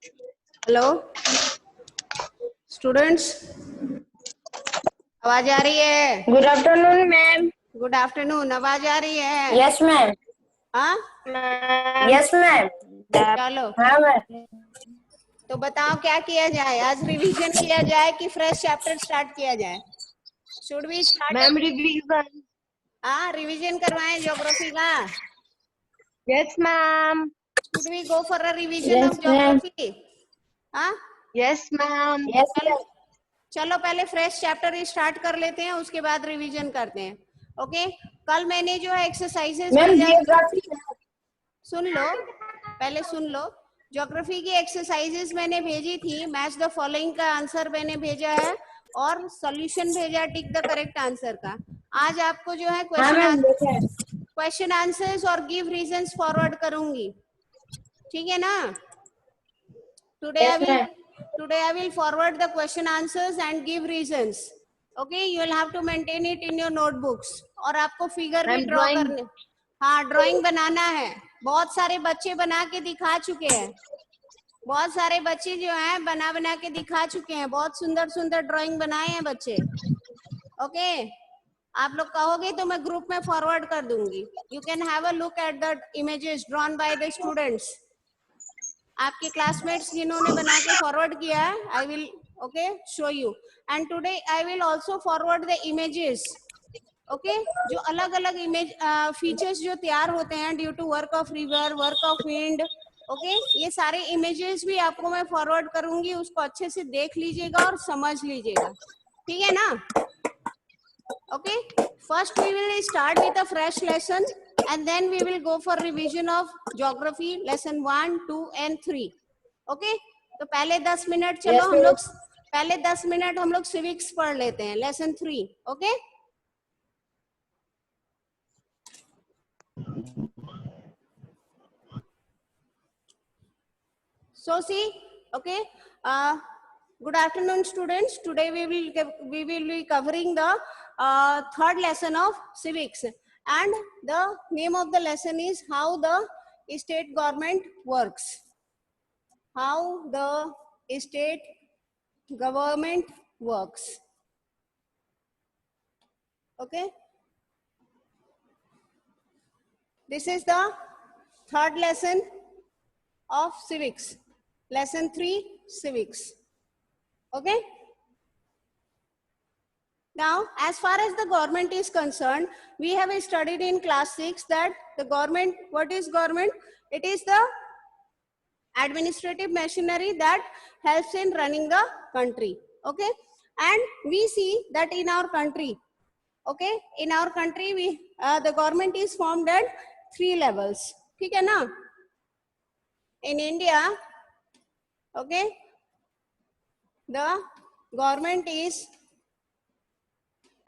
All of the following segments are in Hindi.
हेलो स्टूडेंट्स, आवाज आ रही है? Good afternoon ma'am. Good afternoon. आवाज आ रही है? Yes ma'am. हाँ, यस मैम। चलो हाँ मैम। तो बताओ क्या किया जाए? आज रिवीजन किया जाए कि फ्रेश चैप्टर स्टार्ट किया जाए? Should we start? Ma'am revision. हाँ, रिवीजन करवाएं ज्योग्राफी का। Yes ma'am. Should we go for a revision of yes ma'am. Geography? हाँ, यस मैम। यस चलो मैम। चलो पहले फ्रेश चैप्टर ही स्टार्ट कर लेते हैं, उसके बाद रिवीजन करते हैं। ओके, कल मैंने जो है एक्सरसाइजेस मैम भेजा। जियोग्राफी। सुन लो, पहले सुन लो। ज्योग्राफी की एक्सरसाइजेस मैंने भेजी थी, मैच द फॉलोइंग का आंसर मैंने भेजा है और सॉल्यूशन भेजा, टिक द करेक्ट आंसर का। आज आपको जो है हाँ मैम देखा है। क्वेश्चन आंसर्स और गिव रीजंस फॉरवर्ड करूंगी, ठीक है ना? Today yes I will ma'am. Today I will forward the question answers and give reasons. Okay, you will have to maintain it in your notebooks. और आपको फिगर भी मैम ड्रॉ ड्राइंग। करने, हाँ ड्राइंग बनाना है। बहुत सारे बच्चे बना के दिखा चुके हैं, बहुत सारे बच्चे जो हैं बना बना के दिखा चुके हैं, बहुत सुंदर सुंदर ड्राइंग बनाए हैं बच्चे। ओके, आप लोग कहोगे तो मैं ग्रुप में फॉरवर्ड कर दूंगी। You can have a look at the images drawn by the students. आपके क्लासमेट्स जिन्होंने बना के फॉरवर्ड किया है, I will okay show you. And today I will also forward the images. Okay, जो अलग अलग इमेज फीचर्स जो तैयार होते हैं due to work of river, work of wind, okay, ये सारे इमेजेस भी आपको मैं फॉरवर्ड करूंगी, उसको अच्छे से देख लीजिएगा और समझ लीजिएगा, ठीक है ना? Okay, first we will start with a fresh lesson and then we will go for revision of geography lesson 1, 2 and 3. Okay, तो पहले 10 मिनट चलो यस हम मैम। लोग, पहले 10 मिनट हम लोग सिविक्स पढ़ लेते हैं, lesson 3। Okay, so see, okay, good afternoon students. Today we will be covering the third lesson of civics, and the name of the lesson is how the state government works. How the state government works. Okay, this is the third lesson of civics, lesson 3 civics. Okay, now as far as the government is concerned, we have studied in class 6 that the government, what is government? It is the administrative machinery that helps in running the country. Okay, and we see that in our country, okay, in our country we the government is formed at 3 levels, ठीक है ना? In India, okay, the government is,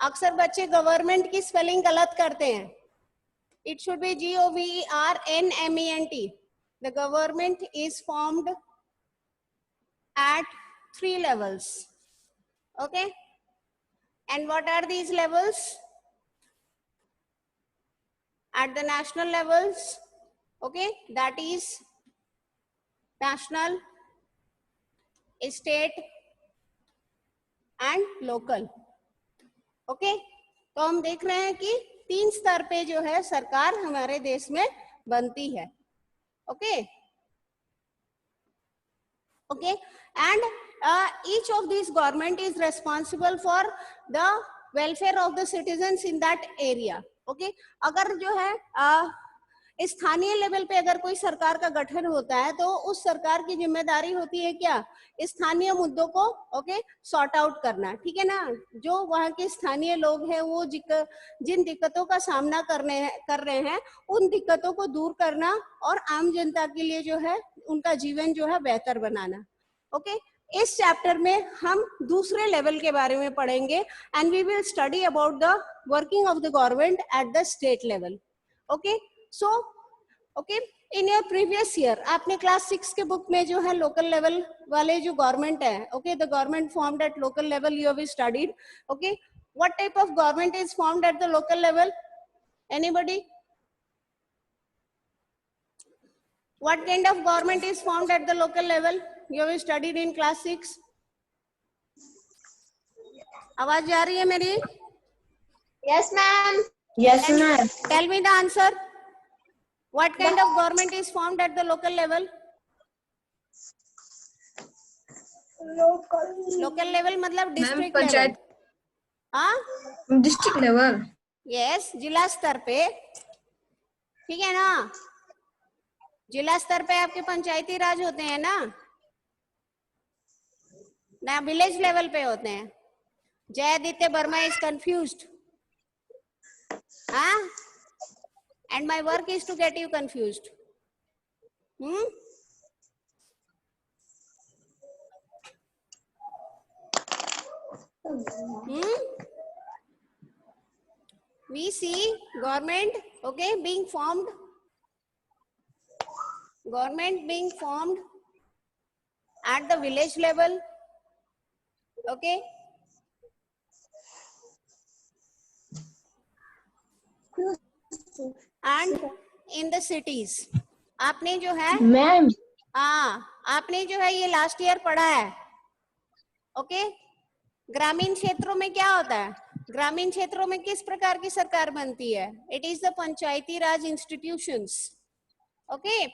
अक्सर बच्चे गवर्नमेंट की स्पेलिंग गलत करते हैं, it should be government. The government is formed at 3 levels. Okay, and what are these levels? At the national levels, okay, that is national, state and local. Okay, तो हम देख रहे हैं कि 3 स्तर पे जो है सरकार हमारे देश में बनती है। Okay, okay, and each of these government is responsible for the welfare of the citizens in that area. Okay, अगर जो है स्थानीय लेवल पे अगर कोई सरकार का गठन होता है तो उस सरकार की जिम्मेदारी होती है क्या? स्थानीय मुद्दों को ओके सॉर्ट आउट करना, ठीक है ना? जो वहाँ के स्थानीय लोग हैं वो जिन दिक्कतों का सामना कर रहे हैं उन दिक्कतों को दूर करना और आम जनता के लिए जो है उनका जीवन जो है बेहतर बनाना। ओके, इस चैप्टर में हम दूसरे लेवल के बारे में पढ़ेंगे and we will study about the working of the government at the state level. Okay, so okay, in your previous year आपने क्लास 6 के बुक में जो है लोकल लेवल वाले जो गवर्नमेंट है, okay, the government formed at local level you have studied. Okay, what type of government is formed at the local level? Anybody? What kind of government is formed at the local level? you have studied in class 6? आवाज जा रही है मेरी? Yes, ma'am. Yes, ma'am. Tell me the answer. What kind of government is formed at the local level? Local level मतलब district level. पंचायत हाँ डिस्ट्रिक्ट लेवल. यस, जिला स्तर पे, ठीक है ना? जिला स्तर पे आपके पंचायती राज होते हैं ना विलेज लेवल पे होते हैं. Jayaditya Verma is confused. हाँ, and my work is to get you confused. We see government, okay, being formed at the village level, okay, and in the cities. आपने जो है मैम आपने जो है ये लास्ट ईयर पढ़ा है, ओके. ग्रामीण क्षेत्रों में क्या होता है? ग्रामीण क्षेत्रों में किस प्रकार की सरकार बनती है? It is the Panchayati Raj institutions, okay.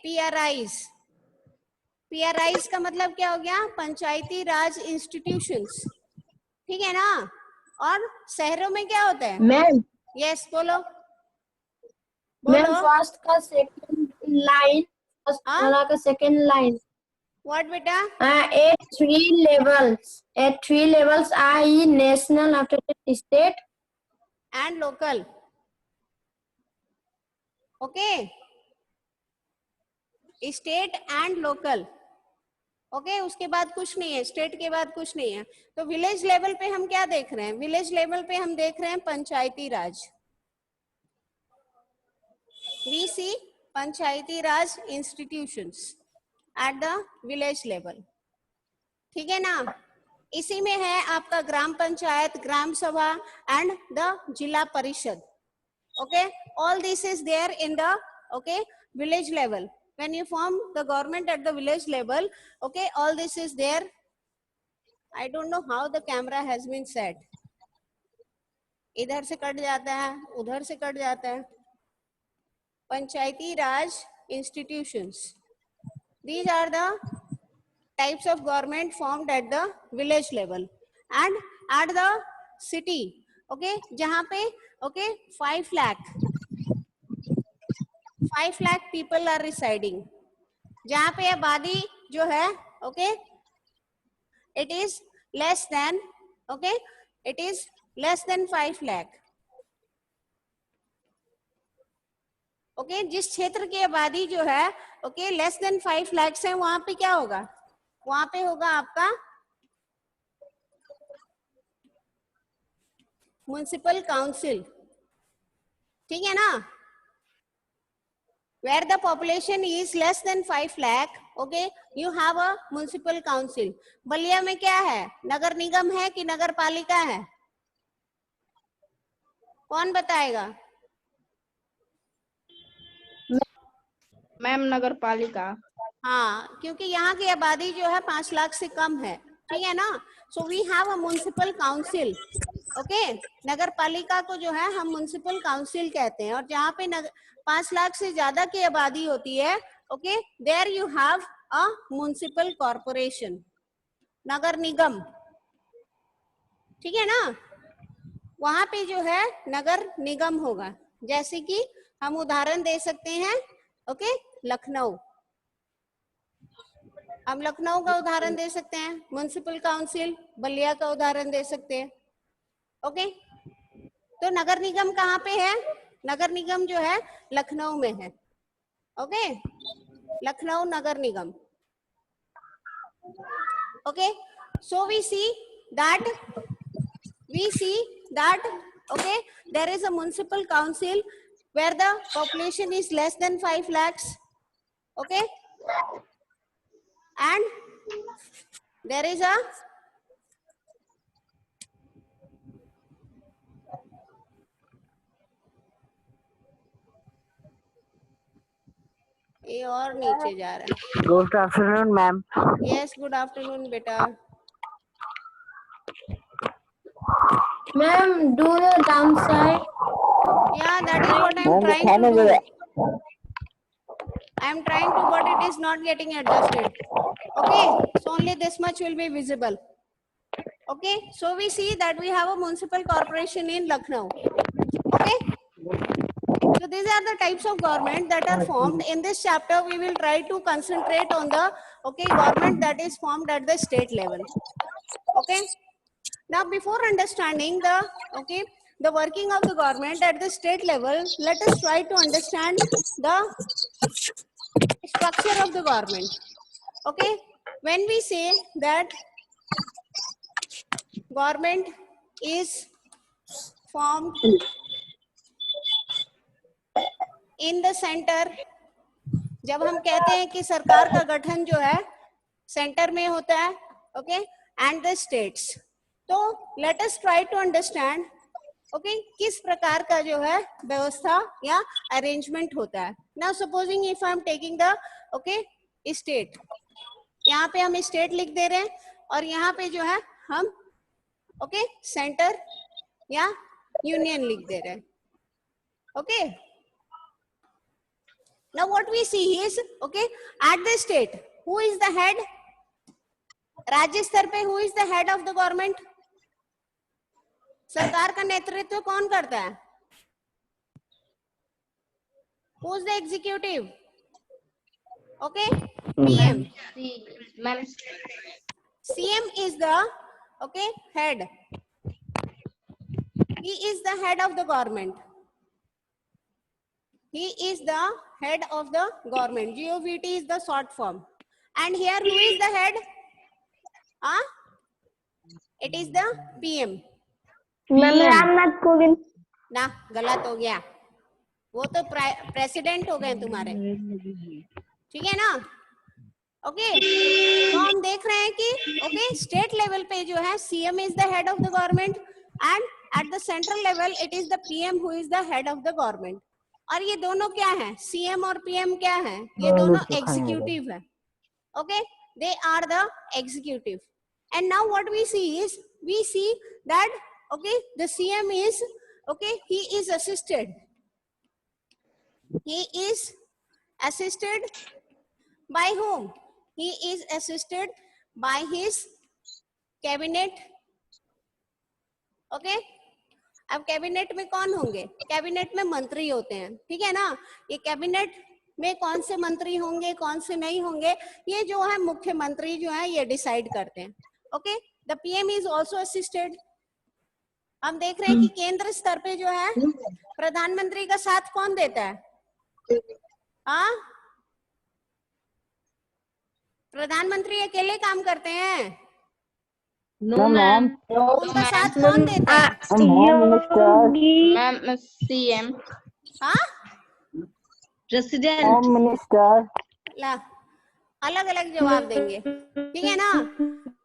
पीआरआईज का मतलब क्या हो गया? पंचायती राज इंस्टीट्यूशंस, ठीक है ना? और शहरों में क्या होता है? मैम यस बोलो मैम फर्स्ट का सेकंड लाइन, फर्स्ट हाँ? वाला का सेकंड लाइन. व्हाट बेटा? At three levels, i.e. national, after that state and local, okay. State and local, okay. उसके बाद कुछ नहीं है, स्टेट के बाद कुछ नहीं है. तो विलेज लेवल पे हम क्या देख रहे हैं? विलेज लेवल पे हम देख रहे हैं Panchayati Raj. We see Panchayati Raj institutions at the village level, ठीक है ना? इसी में है आपका ग्राम पंचायत, ग्राम सभा and the zila parishad, okay. All this is there in the, okay, village level. When you form the government at the village level, okay, all this is there. I don't know how the camera has been set. इधर से कट जाता है, उधर से कट जाता है. पंचायती राज institutions, these are the types of government formed at the village level and at the city, okay, जहाँ पे, okay, 5 lakh people are residing, जहाँ पे आबादी जो है, okay, it is less than, okay, it is less than 5 lakh, okay. जिस क्षेत्र की आबादी जो है, okay, less than 5 lakhs है, वहां पे क्या होगा? वहां पे होगा आपका म्युनिसिपल काउंसिल, ठीक है ना? Where the population is less than 5 lakh, okay, you have a municipal council. Ballia में क्या है? नगर निगम है कि नगर पालिका है? कौन बताएगा? मैम नगर पालिका. हाँ, क्योंकि यहाँ की आबादी जो है 5 लाख से कम है, ठीक है ना? So we have a municipal council, okay. नगर पालिका को जो है हम म्युनिसिपल काउंसिल कहते हैं. और जहाँ पे 5 लाख से ज्यादा की आबादी होती है, okay, there you have a municipal corporation, नगर निगम, ठीक है ना? वहां पे जो है नगर निगम होगा. जैसे कि हम उदाहरण दे सकते हैं, ओके, लखनऊ. हम लखनऊ का उदाहरण दे सकते हैं, म्युनिसिपल काउंसिल. बलिया का उदाहरण दे सकते हैं, ओके. तो नगर निगम कहाँ पे है? नगर निगम जो है लखनऊ में है, okay. Lucknow Nagar Nigam, okay. So we see that okay, there is a municipal council where the population is less than 5 lakhs, okay, and there is a ये और नीचे जा रहा है. Good afternoon, ma'am. Yes, good afternoon, beta. Ma'am, do the downside. Yeah, that is what I am Ma'am, trying दिखाने to do. They. I am trying to, but it is not getting adjusted. Okay, so only this much will be visible. Okay, so we see that we have a municipal corporation in Lucknow. Okay, so these are the types of government that are formed. In this chapter, we will try to concentrate on the government that is formed at the state level. Okay, now before understanding the working of the government at the state level, let us try to understand the structure of the government. Okay, when we say that government is formed in the center, जब हम कहते हैं कि सरकार का गठन जो है सेंटर में होता है, ओके, एंड द स्टेट्स, तो let us try to understand किस प्रकार का जो है व्यवस्था या अरेंजमेंट होता है. Now supposing if I am taking the state, यहाँ पे हम स्टेट लिख दे रहे हैं और यहाँ पे जो है हम सेंटर या यूनियन लिख दे रहे हैं. Okay, now what we see is at the state who is the head. राज्य स्तर पे who is the head of the government? सरकार का नेतृत्व कौन करता है? who is the executive? okay, PM. Ma'am. CM is the head. He is the head of the government. He is the head of the government. GOVT is the short form. And here who is the head? It is the PM. Ramnath Kovind. ना, गलत हो गया, वो तो प्रेसिडेंट हो गए तुम्हारे. ठीक है ना? ओके, तो हम देख रहे हैं कि स्टेट लेवल पे जो है CM is the head of the government and at the central level it is the PM who is the head of the government. और ये दोनों क्या है? CM और PM क्या है? ये दोनों एग्जीक्यूटिव है. Okay, they are the executive. And now what we see is, we see that the CM is he is assisted. He is assisted by whom? He is assisted by his cabinet. Okay, अब कैबिनेट में कौन होंगे? कैबिनेट में मंत्री होते हैं. ठीक है ना? ये कैबिनेट में कौन से मंत्री होंगे, कौन से नहीं होंगे, ये जो है मुख्यमंत्री जो है ये डिसाइड करते हैं. Okay, the PM is also assisted. हम देख रहे हैं कि केंद्र स्तर पे जो है प्रधानमंत्री का साथ कौन देता है? प्रधानमंत्री अकेले काम करते हैं? No, ma'am. उनका साथ कौन देता है? Ma'am, CM. President. Home Minister. ला, अलग अलग जवाब देंगे. ठीक है ना?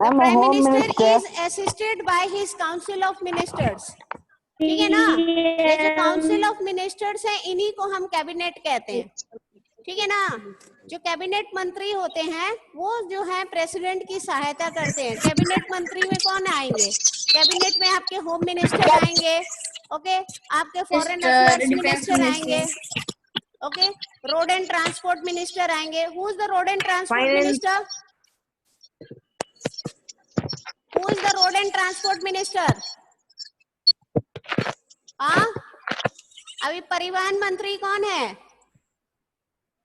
The I'm a Prime Home Minister Minister. is assisted by his Council of Ministers. ठीक है ना? ये जो Council of Ministers है इन्हीं को हम कैबिनेट कहते हैं. ठीक है ना? जो कैबिनेट मंत्री होते हैं वो जो है प्रेसिडेंट की सहायता करते हैं. कैबिनेट मंत्री में कौन आएंगे? कैबिनेट में आपके होम मिनिस्टर आएंगे. ओके, आपके फॉरेन अफेयर्स मिनिस्टर आएंगे. Okay, road and transport minister आएंगे. Who is the road and transport minister? Who is the road and transport minister? अभी परिवहन मंत्री कौन है?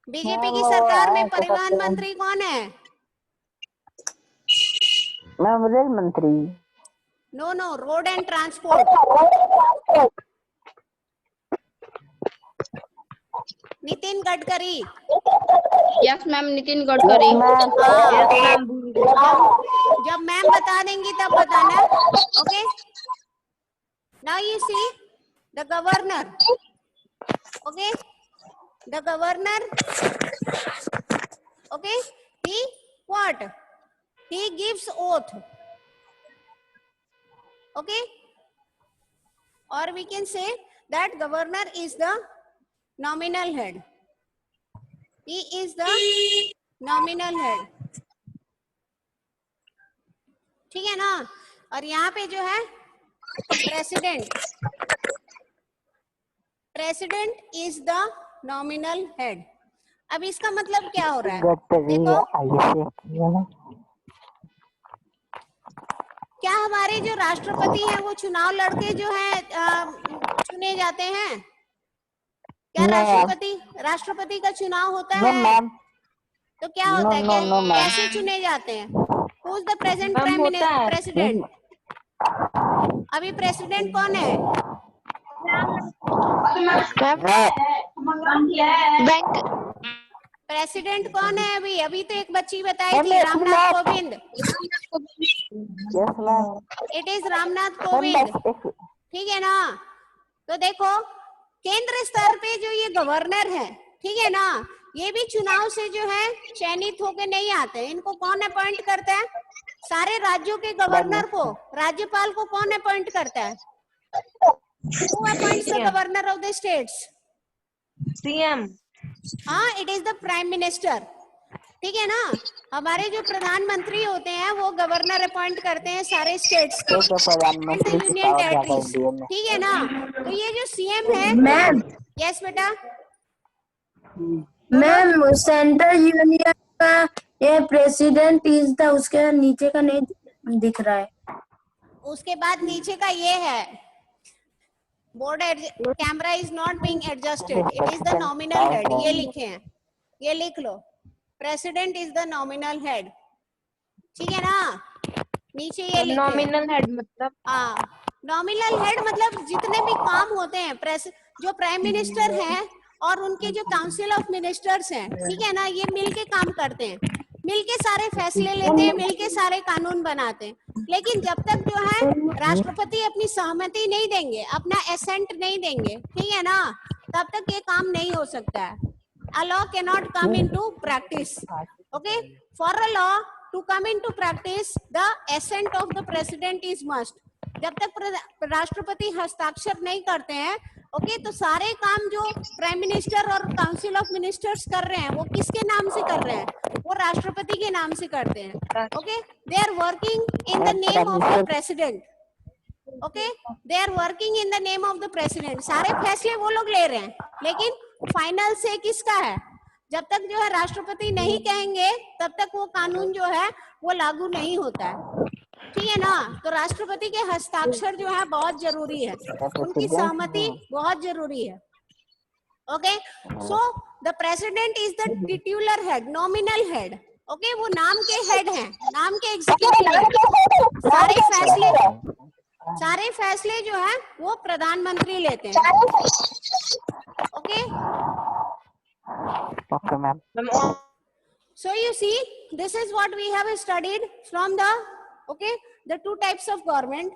बीजेपी की सरकार में परिवहन मंत्री कौन है? मैम, रेल मंत्री. No, road and transport. Nitin Gadkari. Yes, ma'am. Nitin Gadkari. जब मैम बता देंगी तब बताना. Okay, now you see the governor. Okay, the governor, okay, he what? He gives oath. Okay, or we can say that governor is the nominal head. he is the nominal head. ठीक है ना? और यहाँ पे जो है president is the nominal head. अब इसका मतलब क्या हो रहा है? देखो, क्या हमारे जो राष्ट्रपति हैं वो चुनाव लड़के जो है चुने जाते हैं? क्या राष्ट्रपति का चुनाव होता है? तो क्या होता है? कैसे चुने जाते हैं? Who is the present president? अभी प्रेसिडेंट कौन है? प्रेसिडेंट कौन है अभी? अभी तो एक बच्ची बताई थी, रामनाथ कोविंद. It is Ramnath Kovind. ठीक है ना? तो देखो, केंद्र स्तर पे जो ये गवर्नर है, ठीक है ना, ये भी चुनाव से जो है चयनित होके नहीं आते हैं. इनको कौन अपॉइंट करता है? सारे राज्यों के गवर्नर को, राज्यपाल को कौन अपॉइंट करता है? Who appoints the governor of the states? CM. हाँ, it is the prime minister. ठीक है ना? हमारे जो प्रधानमंत्री होते हैं वो गवर्नर अपॉइंट करते हैं सारे स्टेट्स के, यूनियन टेरिटरीज. ठीक है ना? तो ये जो सीएम है, मैम. यस बेटा. मैम, सेंट्रल यूनियन का ये प्रेसिडेंट इज द, उसके नीचे का नहीं दिख रहा है. उसके बाद नीचे का ये है, board camera is not being adjusted. It is the nominal head. ये लिखे हैं, ये लिख लो. President is the nominal head. ठीक है ना? नीचे ये लिखे. नॉमिनल हेड मतलब? हाँ, नॉमिनल हेड मतलब जितने भी काम होते हैं, जो प्राइम मिनिस्टर हैं और उनके जो काउंसिल ऑफ मिनिस्टर्स हैं, ठीक है ना, ये मिलके काम करते हैं, मिलके सारे फैसले लेते हैं, मिलके सारे कानून बनाते हैं. लेकिन जब तक जो है राष्ट्रपति अपनी सहमति नहीं देंगे, अपना एसेंट नहीं देंगे, ठीक है ना, तब तक ये काम नहीं हो सकता है. A law cannot come into practice. Okay, for a law to come into practice, the assent of the president is must. जब तक राष्ट्रपति हस्ताक्षर नहीं करते हैं, ओके, तो सारे काम जो प्राइम मिनिस्टर और काउंसिल ऑफ मिनिस्टर्स कर रहे हैं वो किसके नाम से कर रहे हैं? वो राष्ट्रपति के नाम से करते हैं. Okay, they are working in the name of the president. Okay, they are working in the name of the president. सारे फैसले वो लोग ले रहे हैं, लेकिन फाइनल से किसका है? जब तक जो है राष्ट्रपति नहीं कहेंगे तब तक वो कानून जो है वो लागू नहीं होता है. ठीक है ना? तो राष्ट्रपति के हस्ताक्षर जो है बहुत जरूरी है, उनकी सहमति बहुत जरूरी है. Okay, so the president is the titular head, nominal head. Okay, वो नाम के हेड हैं, नाम के एग्जीक्यूटिव. सारे फैसले जो है वो प्रधानमंत्री लेते हैं. Okay, Okay, ma'am. so you see, this is what we have studied from the two types of government.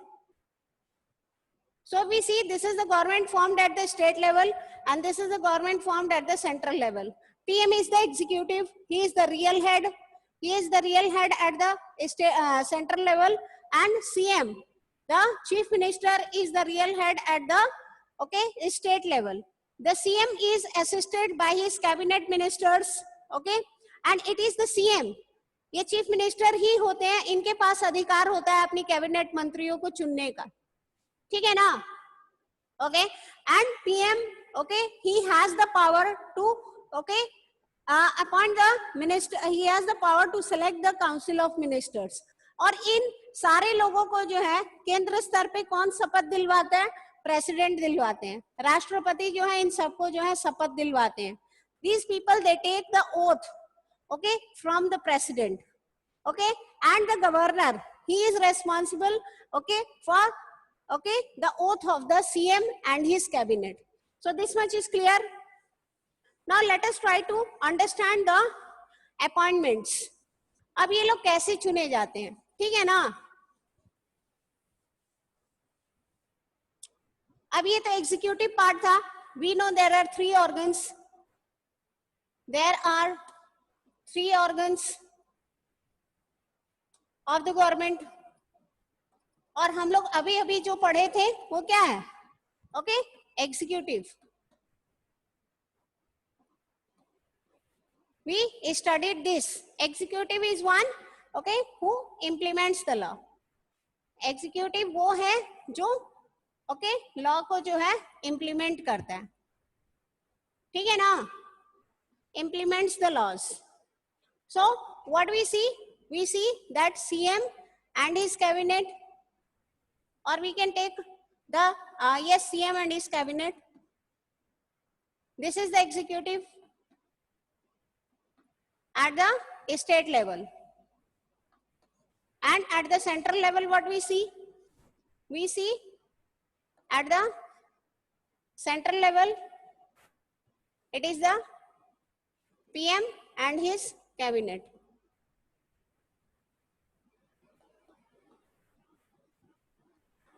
So we see this is the government formed at the state level and this is the government formed at the central level. PM is the executive, he is the real head, he is the real head at the central level, and CM, the chief minister, is the real head at the state level. The CM is assisted by his cabinet ministers, okay, and it is the CM. ये चीफ मिनिस्टर ही होते हैं, इनके पास अधिकार होता है अपनी कैबिनेट मंत्रियों को चुनने का. ठीक है ना? Okay, and PM, okay, he has the power to, okay, appoint the minister, he has the power to select the council of ministers. और इन सारे लोगों को जो है केंद्र स्तर पे कौन शपथ दिलवाता है? प्रेसिडेंट दिलवाते हैं. राष्ट्रपति जो है इन सबको जो है शपथ दिलवाते हैं. These people, they take the oath, okay, from the president, okay, and the governor, he is responsible, okay, for, okay, the oath of the CM and his cabinet. So this much is clear. Now let us try to understand the appointments. अब ये लोग कैसे चुने जाते हैं? ठीक है ना? अब ये तो एग्जीक्यूटिव पार्ट था. We know there are 3 organs. There are 3 organs of the government. और हम लोग अभी अभी जो पढ़े थे वो क्या है? Okay, executive. we studied this. Executive is one, okay, who implements the law. Executive वो है जो okay, law को जो है implement करता है, ठीक है ना, implements the laws. So what we see that CM and his cabinet, or we can take the yes, CM and his cabinet. This is the executive at the state level. And at the central level, what we see? We see at the central level, it is the PM and his cabinet.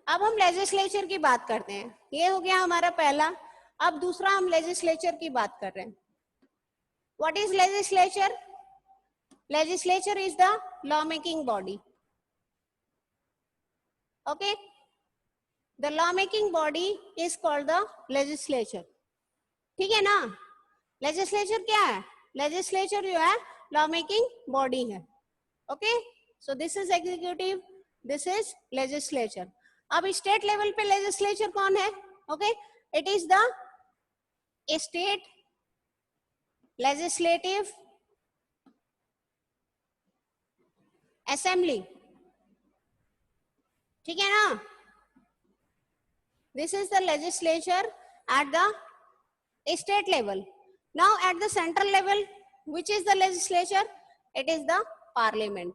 अब हम लेजिस्लेचर की बात करते हैं. ये हो गया हमारा पहला. अब दूसरा हम लेजिस्लेचर की बात कर रहे हैं. What is legislature? Legislature is the law making body. Okay, the law making body is called the legislature. ठीक है ना. Legislature क्या है? Legislature जो है law making body है. Okay, so this is executive, this is legislature. अब स्टेट लेवल पे लेजिस्लेचर कौन है? Okay, it is the state legislative assembly, ठीक है ना. This is the legislature eight the state level. Now at the central level, which is the legislature? It is the parliament.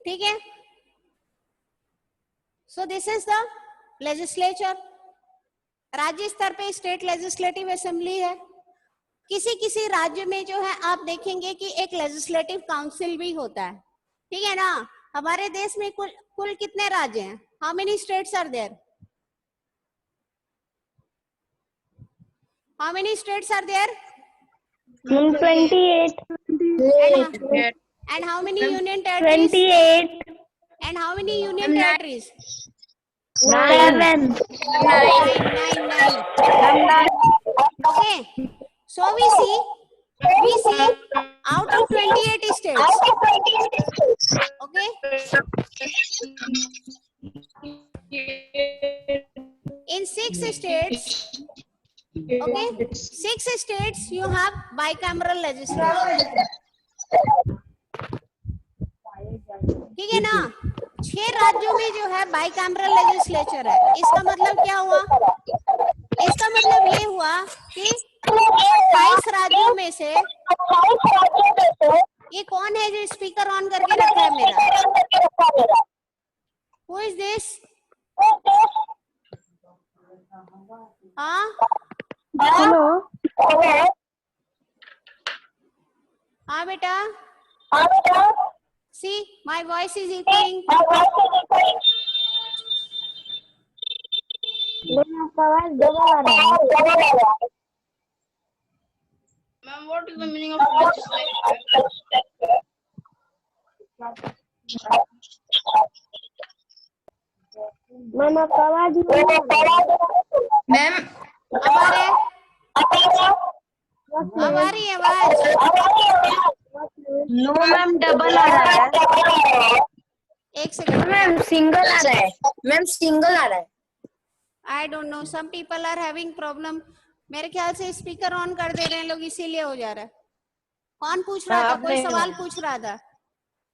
ठीक है. So this is the legislature. राज्य स्तर पे स्टेट लेजिस्लेटिव असेंबली है. किसी किसी राज्य में जो है आप देखेंगे कि एक लेजिस्लेटिव काउंसिल भी होता है, ठीक है ना. हमारे देश में कुल कितने राज्य हैं? How many states are there? How many states are there? 28. And how many union territories? 28. And how many union territories? 7. 9. Okay. So we see out of 28 states. Okay. In 6 states, okay, 6 states you have bicameral legislation. ठीक है ना. 6 राज्यों में जो है बाइकैमरल लेजिस्लेचर है. इसका मतलब क्या हुआ? इसका मतलब ये हुआ कि 28 राज्यों में से ये कौन है जो स्पीकर ऑन करके रखा है मेरा? Who is this? हाँ, हेलो. हाँ बेटा. See, my voice is echoing. Ma'am, what is the meaning of legislature? Ma'am आपका आवाज मैम, अब आ रही है आवाज? नो मैम, डबल आ रहा है. एक सेकंड. मैम सिंगल आ रहा है. मैम सिंगल आ रहा है. I don't know, some people are having problem. मेरे ख्याल से स्पीकर ऑन कर दे रहे हैं लोग, इसीलिए हो जा रहा है. कौन पूछ रहा था? कोई सवाल पूछ रहा था.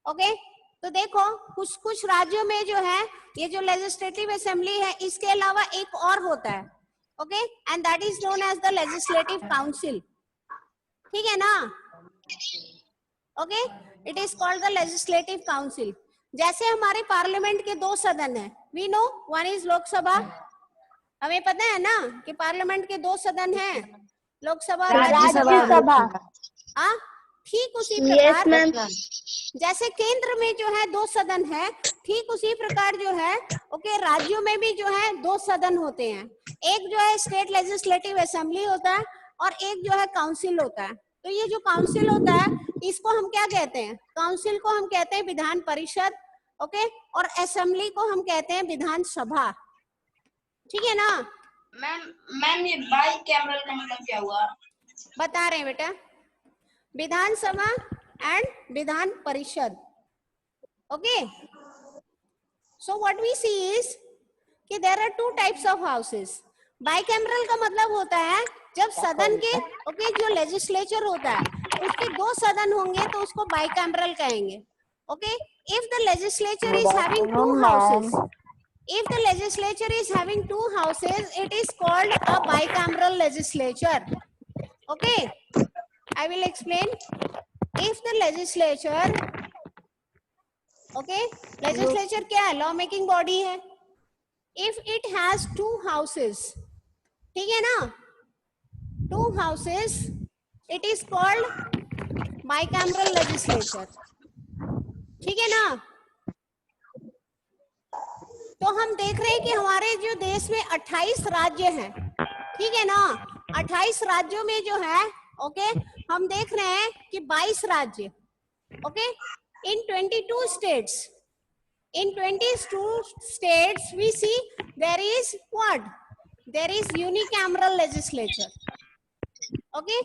ओके, तो देखो कुछ राज्यों में जो है ये जो लेजिस्लेटिव असेंबली है, इसके अलावा एक और होता है. Okay, and that is known as the legislative council. ठीक है ना. Okay, it is called the legislative council. जैसे हमारे पार्लियामेंट के 2 सदन हैं, we know, one is Lok Sabha. हमें पता है ना कि पार्लियामेंट के 2 सदन हैं, लोकसभा और राज्यसभा. हाँ, ठीक उसी प्रकार जैसे केंद्र में जो है 2 सदन है, ठीक उसी प्रकार जो है ओके राज्यों में भी जो है 2 सदन होते हैं. एक जो है स्टेट लेजिस्लेटिव असेंबली होता है और एक जो है काउंसिल होता है. तो ये जो काउंसिल होता है इसको हम क्या कहते हैं? काउंसिल को हम कहते हैं विधान परिषद. ओके, और असेंबली को हम कहते हैं विधान सभा. ठीक है ना. मैम ये बाई कैमरल का मतलब क्या हुआ? बता रहे हैं बेटा, विधानसभा and Vidhan Parishad. Okay, so what we see is कि there are two types of houses. Bicameral का मतलब होता है जब सदन के जो लेजिस्लेचर होता है उसके दो सदन होंगे तो उसको बाइकैमरल कहेंगे। Okay, if the legislature is having to houses, if the legislature is having two houses, it is called a bicameral legislature. Okay, I will explain. If the legislature, okay, legislature क्या है? law making body है. If it has two houses, ठीक है ना, two houses, it is called bicameral legislature. ठीक है ना? तो हम देख रहे हैं कि हमारे जो देश में 28 राज्य हैं, ठीक है ना, 28 राज्यों में जो है, ओके, हम देख रहे हैं कि 22 राज्य, okay, in 22 states, in 22 states we see there is what? There is unicameral legislature. Okay,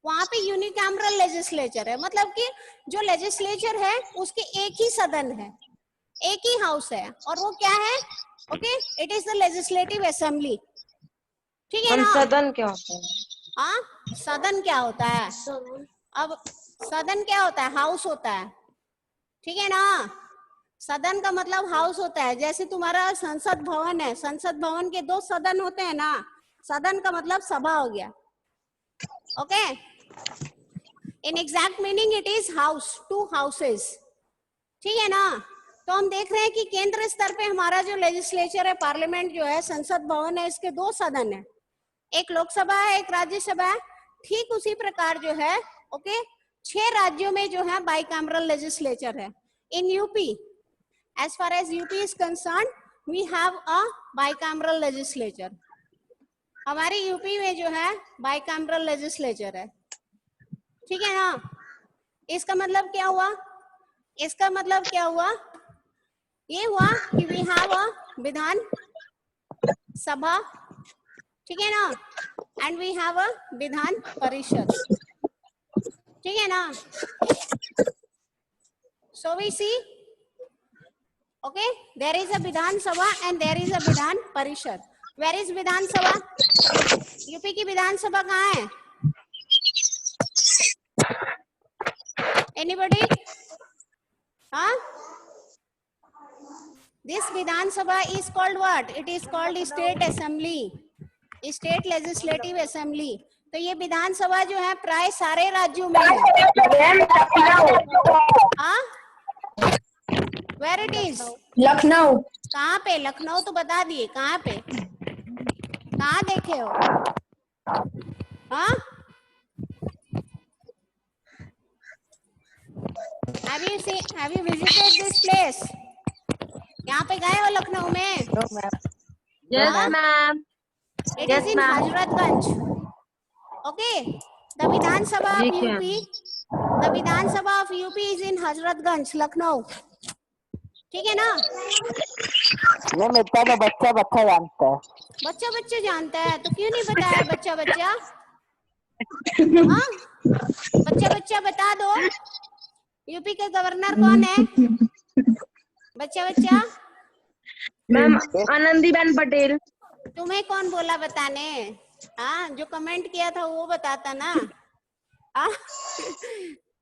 वहां पे यूनिकैमरल लेजिस्लेचर है, मतलब कि जो लेजिस्लेचर है उसके एक ही सदन है, एक ही हाउस है, और वो क्या है? Okay, it is the legislative assembly. ठीक है ना? सदन क्या होता है? हाँ, सदन क्या होता है? अब सदन क्या होता है? हाउस होता है, ठीक है ना? सदन का मतलब हाउस होता है। जैसे तुम्हारा संसद भवन है, संसद भवन के दो सदन होते हैं ना, सदन का मतलब सभा हो गया। Okay, in exact meaning it is house, to houses, ठीक है ना? तो हम देख रहे हैं कि केंद्र स्तर पे हमारा जो लेजिस्लेचर है, पार्लियामेंट जो है, संसद भवन है, इसके दो सदन है, एक लोकसभा है, एक राज्यसभा है। ठीक उसी प्रकार जो है, ओके, 6 राज्यों में जो है बाइकैमरल लेजिस्लेचर है। In UP, as far as UP is concerned, we have a bicameral legislature. हमारी यूपी में जो है बाइकैमरल लेजिस्लेचर है, ठीक है ना? इसका मतलब क्या हुआ? इसका मतलब क्या हुआ? ये हुआ कि वी हैव अ विधान सभा, ठीक है ना, एंड वी हैव अ विधान परिषद, ठीक है ना? So we see, okay, there is a Vidhan Sabha and there is a Vidhan Parishad. Where is Vidhan Sabha? UP की विधानसभा कहाँ है? एनीबॉडी? हाँ, this Vidhan Sabha is called what? It is called state assembly, state legislative assembly. तो ये विधान सभा जो है प्राय सारे राज्यों में है। हाँ, where it is? लखनऊ। कहाँ पे? लखनऊ तो बता दिए, कहाँ पे? कहाँ देखे हो? हाँ, have you visited this place? यहाँ पे गए हो लखनऊ में? Yes ma'am. It is in Hazratganj. Okay, the Vidhan Sabha of UP, the Vidhan Sabha of UP is in Hazratganj, Lucknow. ठीक है ना? मैम इतना तो बच्चा जानता है। बच्चा जानता है तो क्यों नहीं बताया बच्चा? हाँ, बच्चा बता दो, यूपी के गवर्नर कौन है? बच्चा मैम आनंदीबेन पटेल। तुम्हें कौन बोला बताने? हाँ, जो कमेंट किया था वो बताता ना।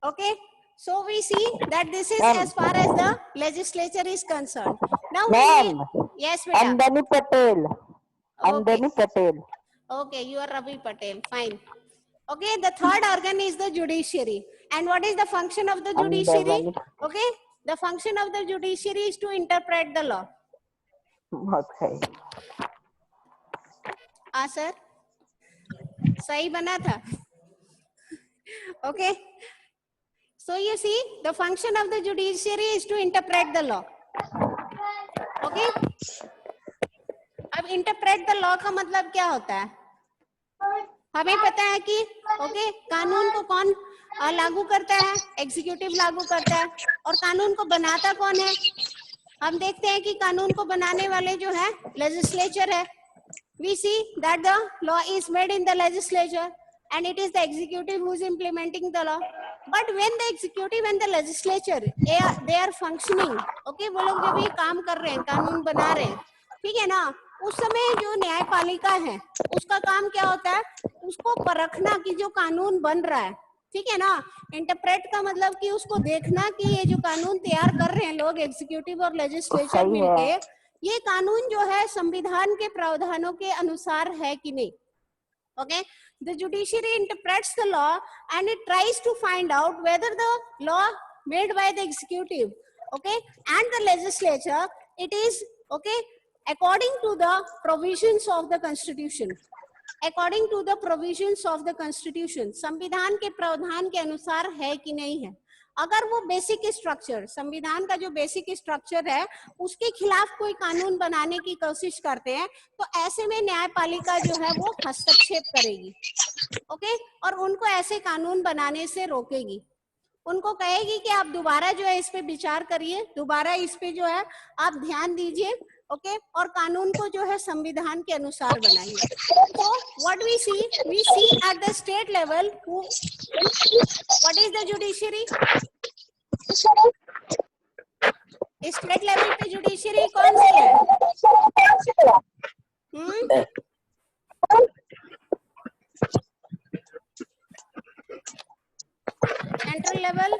Okay, so we see that this is as far as the legislature is concerned. Now yes beta. Andani Patel. Okay. Patel. Okay, you are Ravi Patel. Fine. Okay, the third organ is the judiciary. And what is the function of the judiciary? Okay, the function of the judiciary is to interpret the law. Okay. हाँ सर, सही बना था। Okay, so you see the function of the judiciary is to interpret the law. Okay, अब interpret the law का मतलब क्या होता है? हमें पता है कि ओके, कानून को कौन लागू करता है? एग्जीक्यूटिव लागू करता है। और कानून को बनाता कौन है? हम देखते हैं कि कानून को बनाने वाले जो है लेजिस्लेचर है। we see that the law is made in the legislature and it is the executive who is implementing the law. But when the executive and the legislature they are functioning, okay, वो लोग जब ये काम कर रहे हैं, कानून बना रहे हैं, ठीक है ना, उस समय जो न्यायपालिका है उसका काम क्या होता है, उसको परखना कि जो कानून बन रहा है, ठीक है ना, इंटरप्रेट का मतलब कि उसको देखना कि ये जो कानून तैयार कर रहे हैं लोग एग्जीक्यूटिव और लेजिस्लेचर सही है। मिलके, ये कानून जो है संविधान के प्रावधानों के अनुसार है कि नहीं. Okay, the judiciary interprets the law and it tries to find out whether the law made by the executive, okay, and the legislature, it is, okay, according to the provisions of the constitution, according to the provisions of the constitution, संविधान के प्रावधान के अनुसार है कि नहीं है. अगर वो बेसिक स्ट्रक्चर, संविधान का जो बेसिक स्ट्रक्चर है उसके खिलाफ कोई कानून बनाने की कोशिश करते हैं तो ऐसे में न्यायपालिका जो है वो हस्तक्षेप करेगी, ओके, और उनको ऐसे कानून बनाने से रोकेगी, उनको कहेगी कि आप दोबारा जो है इस पे विचार करिए, दोबारा इस पे जो है आप ध्यान दीजिए, ओके, और कानून को जो है संविधान के अनुसार बनाइए. So what we see at the state level, what is the judiciary? State level पे जुडिशरी कौन सी है? Central level.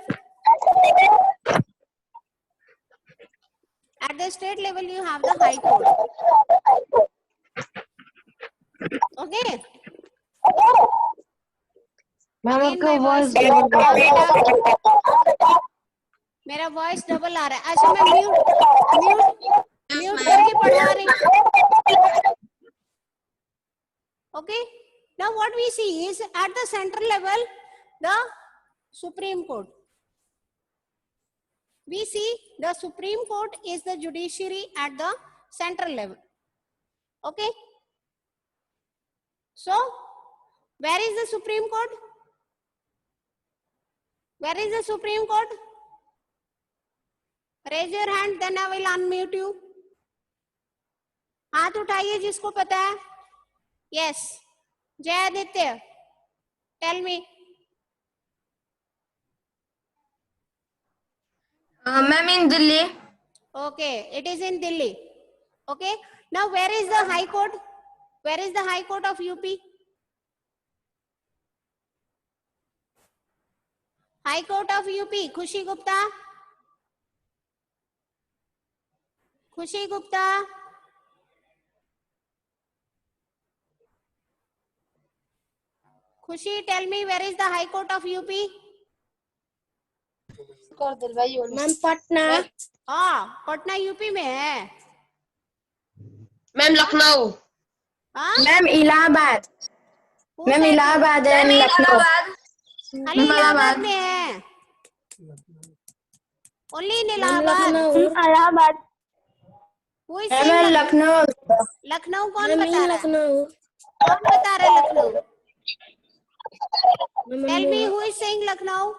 At the state level you have the high court, okay. Ma'am Again, आपका my वॉइस voice- मेरा वॉइस डबल आ रहा है. अच्छा मैं म्यूट करके पढ़ा रही हूँ. Okay, now what we see is at the central level the Supreme Court. We see the Supreme Court is the judiciary at the central level, okay. So where is the Supreme Court? Where is the Supreme Court? Raise your hand, then I will unmute you. हाथ उठाइए जिसको पता है. Yes, जय Aditya, tell me. Ma'am in Delhi. Okay, it is in Delhi. Okay, now where is the High Court? Where is the High Court of UP? High Court of UP, खुशी गुप्ता. खुशी गुप्ता. खुशी, tell me where is the High Court of UP? Ma'am Patna. हाँ, पटना यूपी में है. मैम लखनऊ. हाँ, ma'am Allahabad. Who ma'am said? Allahabad है लखनऊ. खाली इलाहाबाद में है. Only in Allahabad. Allahabad. Who is ma'am saying Lucknow. Lucknow? कौन बता रहा है? कौन बता रहा है Lucknow? Tell me who is saying Lucknow?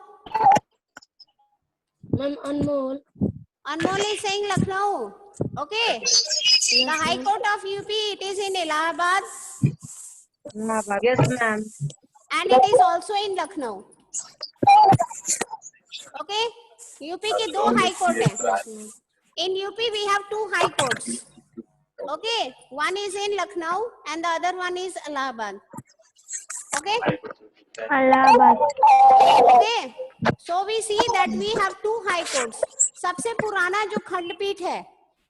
Ma'am Anmol. Anmol is saying Lucknow. Okay. The High Court of UP, it is in Allahabad Yes, ma'am. and it is also in Lucknow. Okay. UP के दो हाई कोर्ट हैं. In UP we have two high courts. Okay. One is in Lucknow and the other one is Allahabad. Okay. Allahabad. Okay. So we see that we have two high courts. सबसे पुराना जो खंडपीठ है,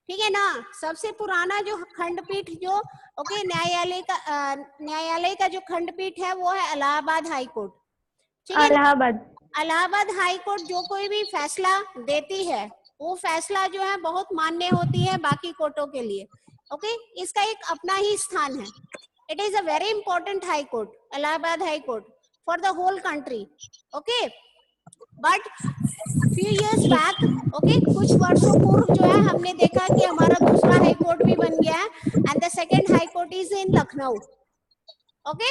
ठीक है ना, सबसे पुराना जो खंडपीठ जो ओके न्यायालय का जो खंडपीठ है वो है इलाहाबाद हाई कोर्ट. ठीक है. इलाहाबाद हाई कोर्ट जो कोई भी फैसला देती है वो फैसला जो है बहुत मान्य होती है बाकी कोर्टों के लिए. ओके. इसका एक अपना ही स्थान है. It is a very important high court, Allahabad high court for the whole country. Okay. But few years back, okay, कुछ वर्षों पूर्व जो है हमने देखा कि हमारा दूसरा हाई कोर्ट भी बन गया है and the second high court is in Lucknow. Okay.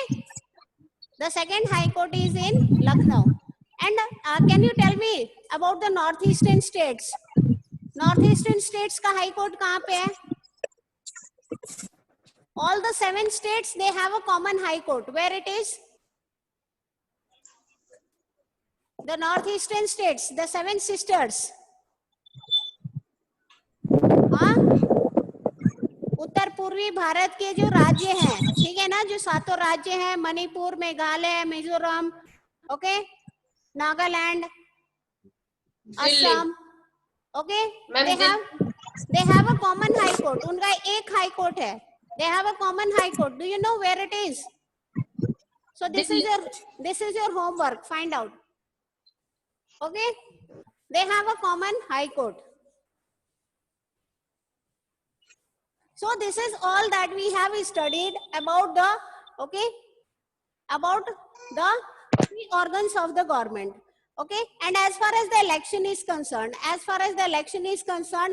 The second high court is in Lucknow. And can you tell me about the north eastern states? North eastern states का हाई कोर्ट कहाँ पे है? all the 7 states, they have a common high court. Where it is? The northeastern states, the 7 sisters. हाँ, उत्तर पूर्वी भारत के जो राज्य हैं, ठीक है ना, जो 7 राज्य हैं, Manipur, Meghalaya, Mizoram, okay, Nagaland, Assam, okay, they have a common high court. उनका एक हाई कोर्ट है. They have a common high court. Do you know where it is? So this is your homework. Find out. Okay, they have a common high court. So this is all that we have studied about the, okay, about the 3 organs of the government. Okay, and as far as the election is concerned,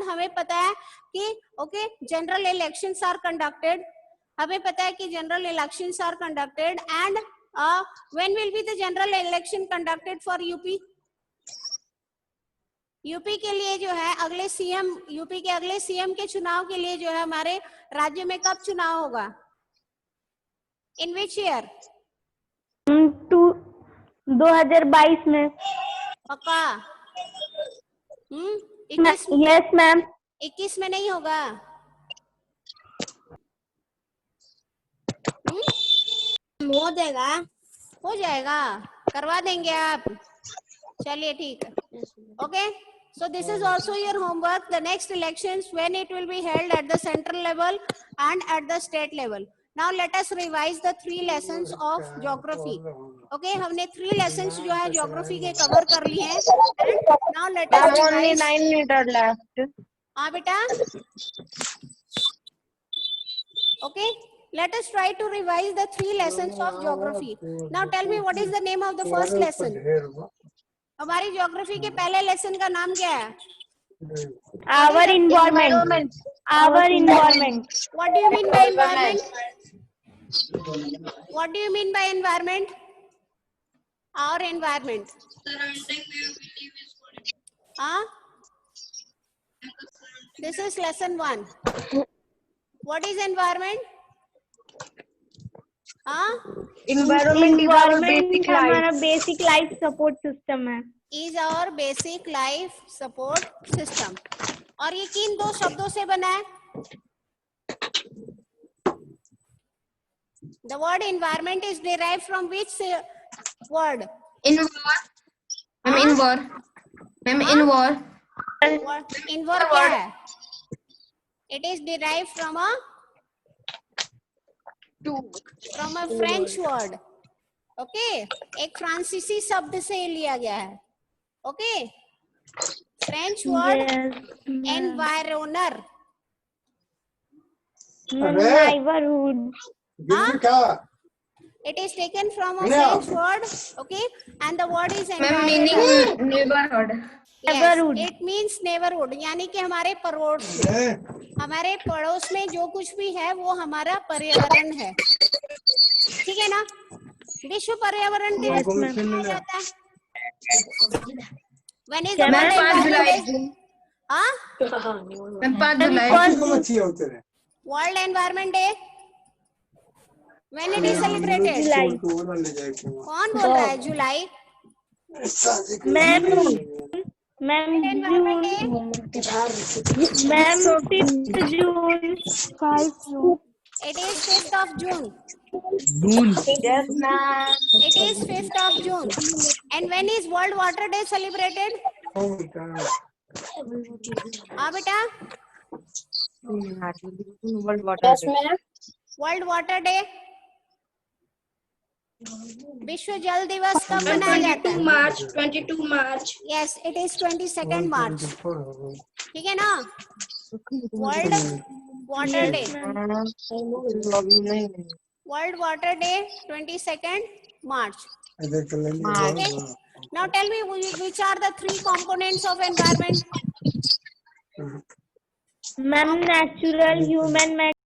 हमें पता है कि okay, general elections are conducted. हमें पता है कि general elections are conducted, and when will be the general election conducted for UP? UP के लिए जो है अगले सीएम, यूपी के अगले सीएम के चुनाव के लिए जो है हमारे राज्य में कब चुनाव होगा? इन विच ईयर? 2022 में. पक्का? 21 में? Yes ma'am. 21 में नहीं होगा? हो जाएगा, हो जाएगा, करवा देंगे आप. चलिए ठीक है. Okay, so this is also your homework. The next elections, when it will be held at the central level and at the state level. Now let us revise the 3 lessons of geography. Okay, हमने 3 lessons जो है geography के cover कर लिए हैं. Now let us only revise. 9 minutes left. हाँ बेटा. Okay, let us try to revise the 3 lessons of geography. Now tell me what is the name of the first lesson. हमारी ज्योग्राफी के पहले लेसन का नाम क्या है? Our environment. Our environment. What do you mean by environment? What do you mean by environment? Our environment. Surrounding where we live is called. Huh? This is lesson 1. What is environment? Huh? Environment हमारा basic life support system है. Is our basic life support system. और ये किन 2 शब्दों से बना है? The word environment is derived from which word? Inward. Inward. Inward. Inward क्या है? It is derived from a French word. Okay, एक फ्रांसीसी शब्द से लिया गया है. Okay, French word environner. Neighborhood. It is taken from a French word. Okay, and the word is environner. Neighborhood. Yes, it means neighborhood. यानी कि हमारे पड़ोस में जो कुछ भी है वो हमारा पर्यावरण है. ठीक है ना? विश्व पर्यावरण दिवस मनाया जाता है. When is the World Environment Day? हाँ? 5 जुलाई. World Environment Day. When it is celebrated? कौन बोल रहा है? जुलाई. Ma'am Environment Day. Ma'am 5th June. 5 June. It is 5th of June. Yes, ma'am. It is 5th of June. And when is World Water Day celebrated? हाँ बेटा. World Water Day. World Water Day. विश्व जल दिवस कब मनाया जाता है? 22 March. Yes, it is 22nd March. ठीक है ना? World Water Day. World Water Day 22nd March. Okay. Now tell me which are the 3 components of environment? Ma'am, natural, human,